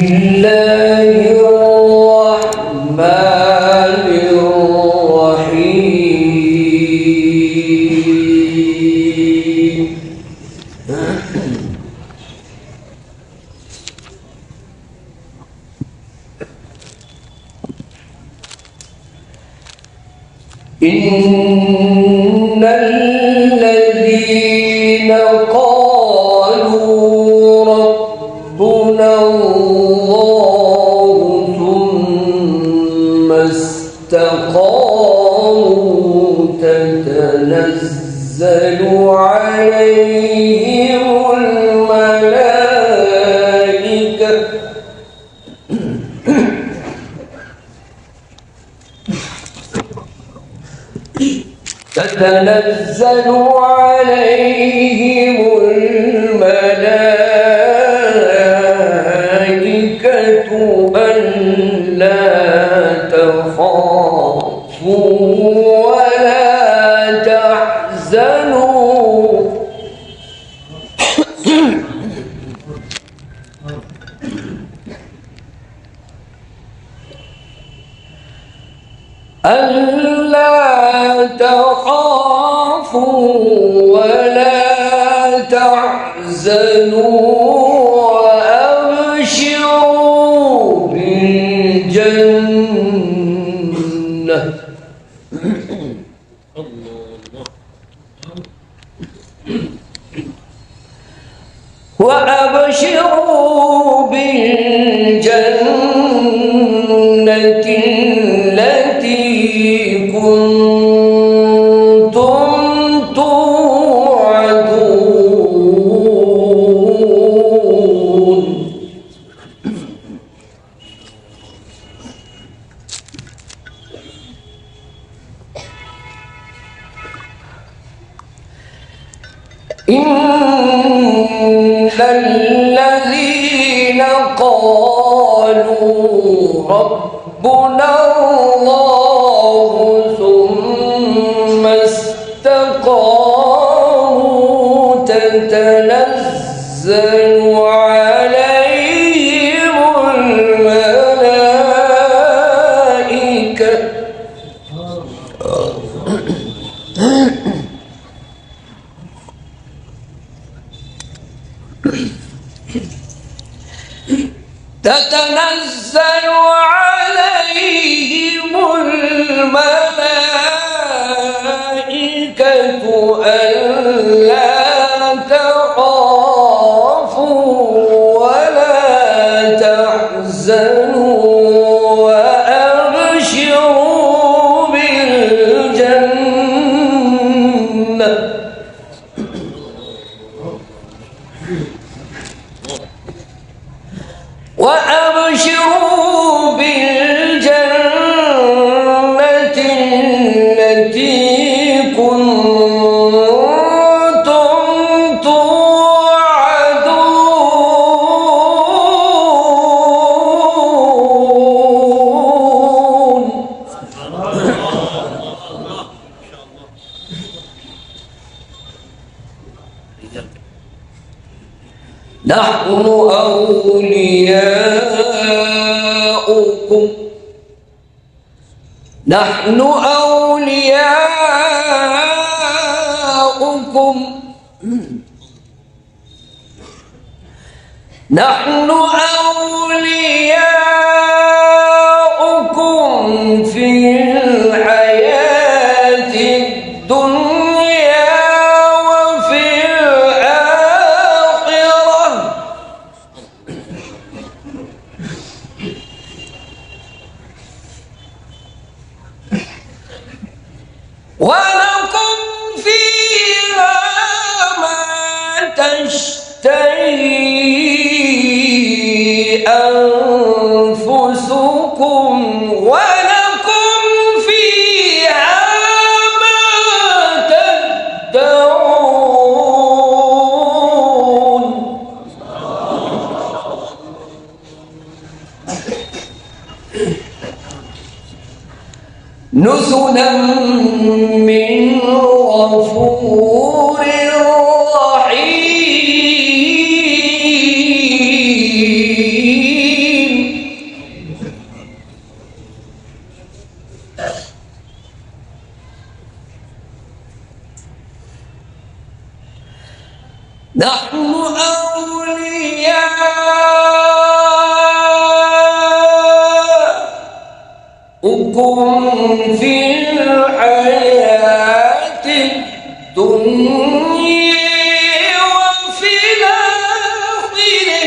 الله الرحمن الرحيم إن الذين قالوا ربنا الله ثم استقاموا تتنزل عليهم الملائكة ألا تخافوا ولا تحزنوا ألا تخافوا ولا تحزنوا وأبشروا بالجنة وأبشروا بالجنة التي كنتم توعدون إن الذين قالوا ربنا الله ثم استقاموا تتنزل عليهم الملائكة تتنزل عليهم الملائكة ألا تخافوا ولا تحزنوا وأبشروا بالجنة وأبشروا بالجنة التي كنتم توعدون نحن أولياؤكم نحن أولياؤكم في الحياة الدنيا وفي الآخرة ولكم فيها ما تشتهي أنفسكم ولكم فيها ما تدعون نزلا من غفور رحيم في الحياة الدنيا وفي الآخرة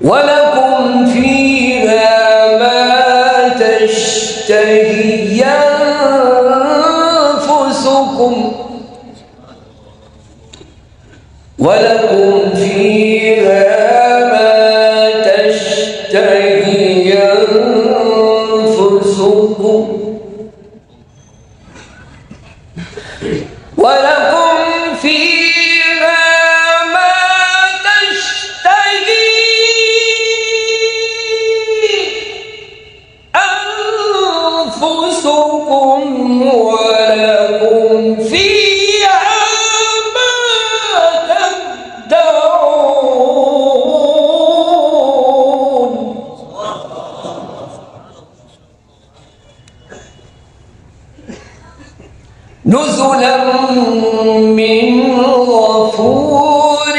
ولكم فيها ما تشتهي أنفسكم ولكم فيها ما تشتهي أنفسكم ولكم فيها ما تشتهي أنفسكم ولكم فيها ما تدعون نزلا من غفور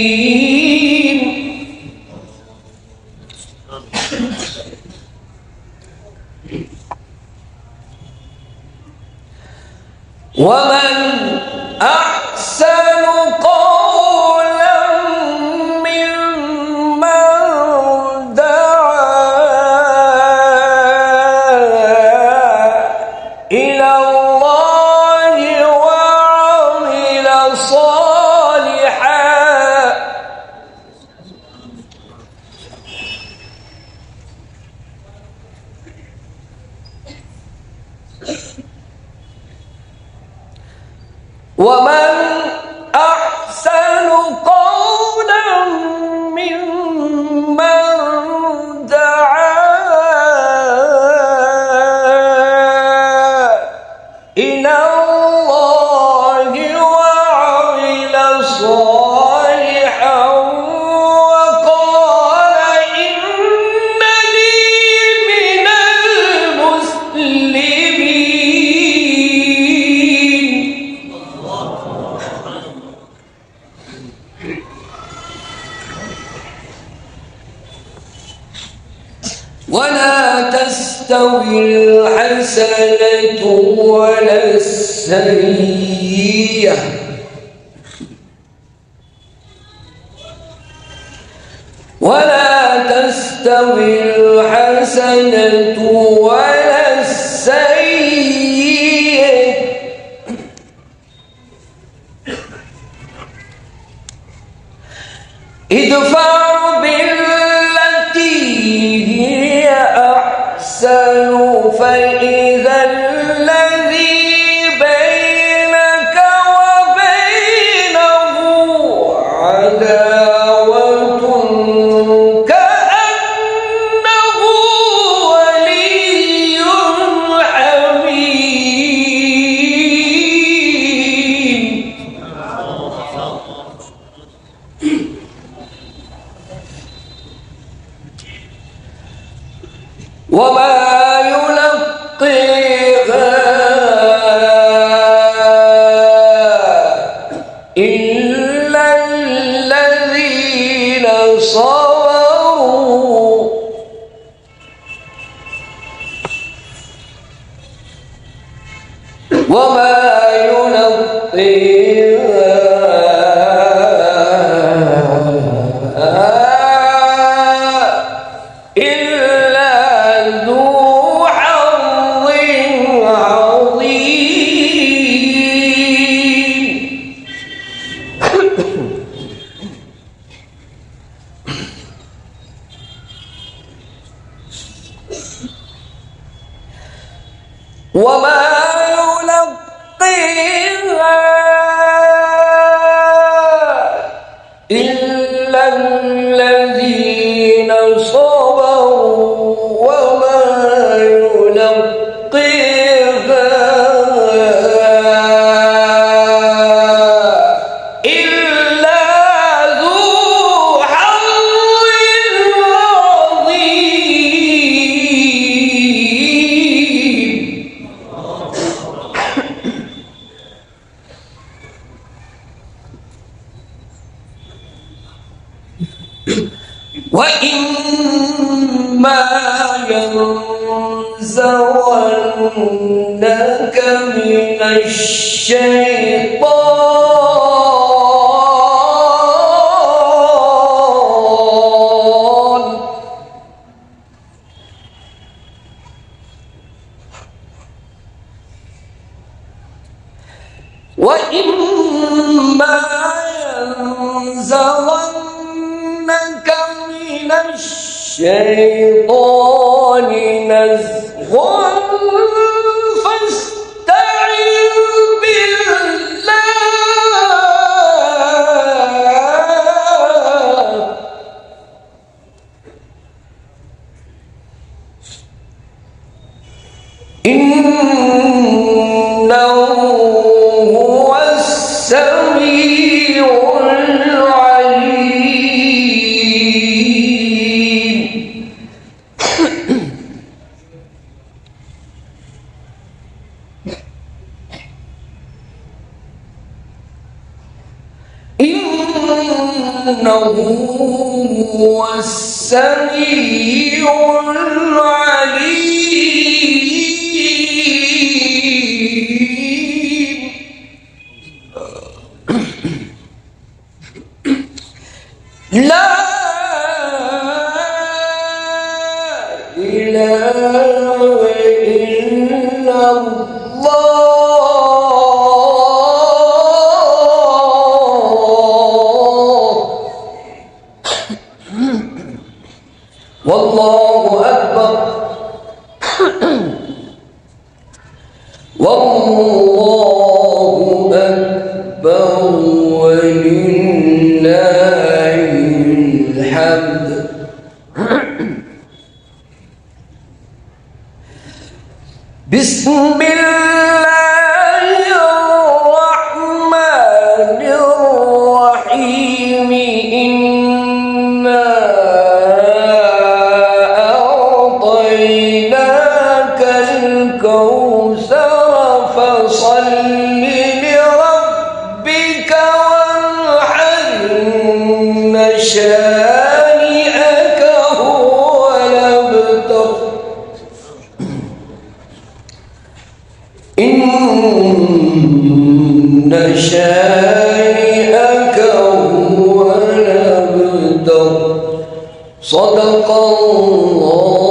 رحيم ومن أحسن قولا ممن دعا إلى الله وعمل صالحا ومن أحسن قولا ممن دعا إلى الله وعمل صالحا وقال إنني من المسلمين ولا تستوي الحسنة ولا السيئة ولا تستوي الحسنة ولا السيئة ادفع بالتي هي أحسن فإذا الذي بينك وبينه عداوة كأنه ولي حميم وما يلقيها إلا الذين صبروا وما يلقيها إلا ذو حظ عظيم وما يلقيها إلا الذين صبروا وما يلقيها إلا ذو حظ عظيم وإما ينزغنك من الشيطان وإما ينزغنك من الشيطان نزغ فاستعذ بالله إنه هو السميع العليم إنه هو السميع العليم لا إله إلا الله والله أكبر والله أكبر ولله الحمد بسم الله الرحمن الرحيم إنا أعطيناك الكوثر فصل لربك وانحر إن شانئك هو الأبتر إن شانئك هو الأبتر صدق الله